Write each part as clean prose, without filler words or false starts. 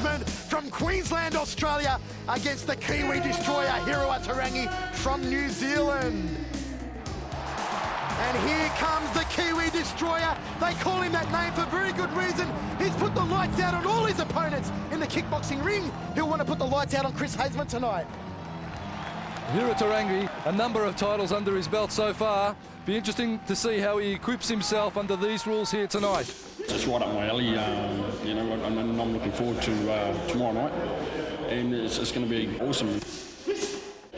Haseman from Queensland, Australia, against the Kiwi destroyer Hiriwa Te Rangi from New Zealand. And here comes the Kiwi destroyer. They call him that name for very good reason. He's put the lights out on all his opponents in the kickboxing ring. He'll want to put the lights out on Chris Haseman tonight. Hiriwa Te Rangi, a number of titles under his belt so far. Be interesting to see how he equips himself under these rules here tonight. It's right up my alley, you know, and I'm looking forward to tomorrow night, and it's going to be awesome.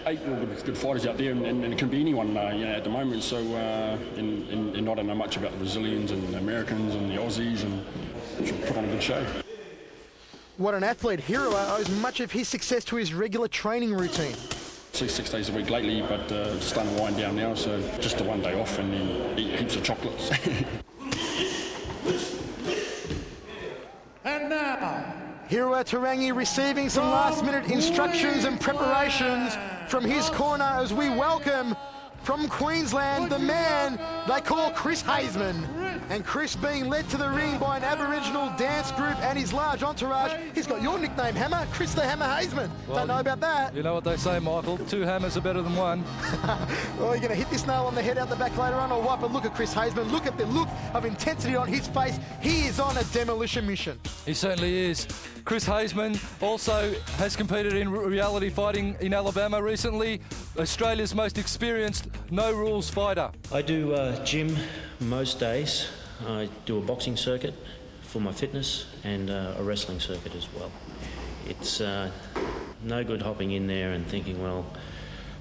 8 real good fighters out there, and it can be anyone, you know, at the moment. So, and I don't know much about the Brazilians and the Americans and the Aussies, and should put on a good show. What an athlete. Hiriwa owes much of his success to his regular training routine. 6 days a week lately, but it's starting to wind down now, so just a 1 day off and then eat heaps of chocolates. And now, Hiriwa Te Rangi receiving some last-minute instructions and preparations from his corner as we welcome from Queensland the man they call Chris Haseman. And Chris being led to the ring by an Aboriginal dance group and his large entourage. He's got your nickname, Hammer, Chris the Hammer Haseman. Well, don't know about that. You know what they say, Michael, 2 hammers are better than 1. Well, you're going to hit this nail on the head out the back later on or what? But look at Chris Haseman. Look at the look of intensity on his face. He is on a demolition mission. He certainly is. Chris Haseman also has competed in reality fighting in Alabama recently. Australia's most experienced no-rules fighter. I do gym most days. I do a boxing circuit for my fitness and a wrestling circuit as well. It's no good hopping in there and thinking, well,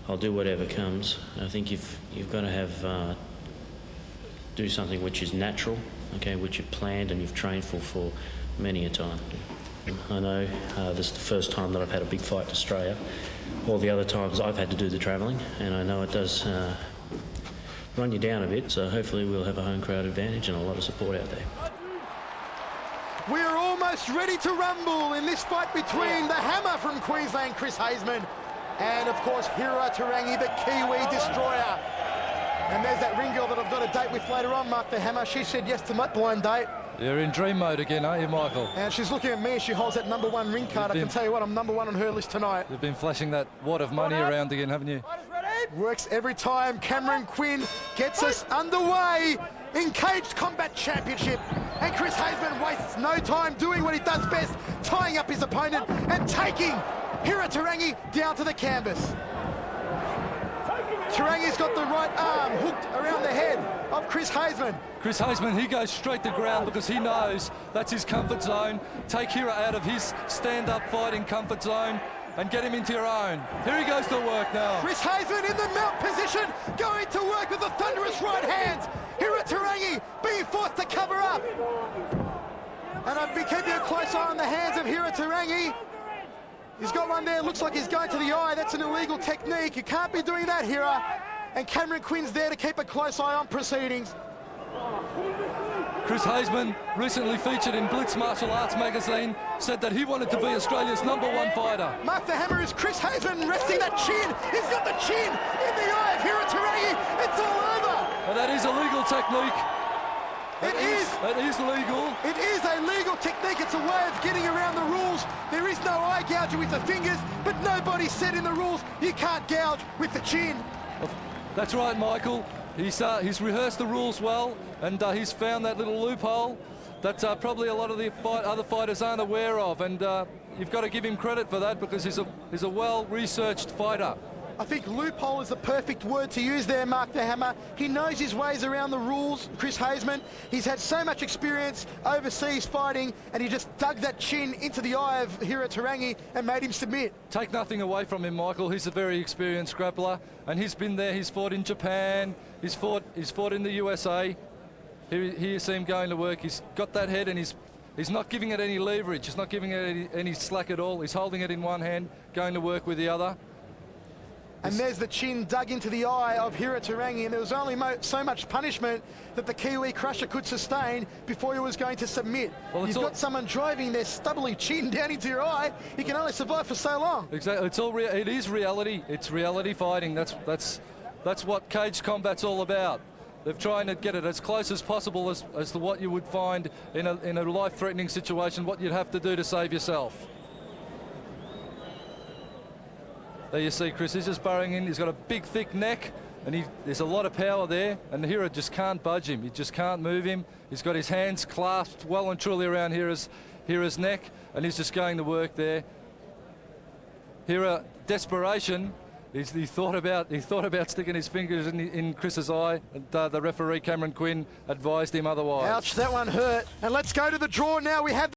I'll do whatever comes. I think you've got to have do something which is natural, okay, which you've planned and you've trained for many a time. I know this is the first time that I've had a big fight to Australia. All the other times I've had to do the travelling, and I know it does run you down a bit, so hopefully we'll have a home crowd advantage and a lot of support out there. We're almost ready to rumble in this fight between the Hammer from Queensland, Chris Haseman, and of course Hiriwa Te Rangi, the Kiwi destroyer. And there's that ring girl that I've got a date with later on, Mark the Hammer. She said yes to my blind date. You're in dream mode again, aren't you, Michael? And she's looking at me as she holds that #1 ring card. I can tell you what, I'm #1 on her list tonight. You've been flashing that wad of money around again, haven't you? Works every time. Cameron Quinn gets us underway in Caged Combat Championship. And Chris Haseman wastes no time doing what he does best, tying up his opponent and taking Hiriwa Te Rangi down to the canvas. Te Rangi's got the right arm hooked around the head of Chris Haseman. Chris Haseman, he goes straight to ground because he knows that's his comfort zone. Take Hiriwa out of his stand-up fighting comfort zone and get him into your own. Here he goes to work now. Chris Haseman in the mount position, going to work with the thunderous right hands. Hiriwa Te Rangi being forced to cover up. And I've been keeping a close eye on the hands of Hiriwa Te Rangi. He's got one there, looks like he's going to the eye. That's an illegal technique. You can't be doing that, Hiriwa. And Cameron Quinn's there to keep a close eye on proceedings. Chris Haseman, recently featured in Blitz Martial Arts magazine, said that he wanted to be Australia's #1 fighter. Mark the Hammer is Chris Haseman resting that chin. He's got the chin in the eye of Hiriwa Te Rangi. It's all over. And that is a legal technique. It is. It is legal. It is a legal technique. It's a way of getting around the rules. There is no eye gouging with the fingers, but nobody said in the rules you can't gouge with the chin. That's right, Michael. He's rehearsed the rules well, and he's found that little loophole that probably a lot of the other fighters aren't aware of. And you've got to give him credit for that because he's a well-researched fighter. I think loophole is the perfect word to use there, Mark the Hammer. He knows his ways around the rules, Chris Haseman. He's had so much experience overseas fighting, and he just dug that chin into the eye of Hiriwa Te Rangi and made him submit. Take nothing away from him, Michael. He's a very experienced grappler, and he's been there. He's fought in Japan. He's fought in the USA. Here you see him going to work. He's got that head, and he's not giving it any leverage. He's not giving it any slack at all. He's holding it in one hand, going to work with the other. And there's the chin dug into the eye of Hiriwa Te Rangi, and there was only so much punishment that the Kiwi crusher could sustain before he was going to submit. Well, you've got someone driving their stubbly chin down into your eye. You can only survive for so long. Exactly. It is reality. It's reality fighting. That's what cage combat's all about. They're trying to get it as close as possible as to what you would find in a life-threatening situation, what you'd have to do to save yourself. There you see Chris, he's just burrowing in. He's got a big, thick neck, and there's a lot of power there, and Hira just can't budge him. He just can't move him. He's got his hands clasped well and truly around Hira's neck, and he's just going to work there. Hira, desperation. He thought about sticking his fingers in Chris's eye. And, the referee, Cameron Quinn, advised him otherwise. Ouch, that one hurt. And let's go to the draw now. We have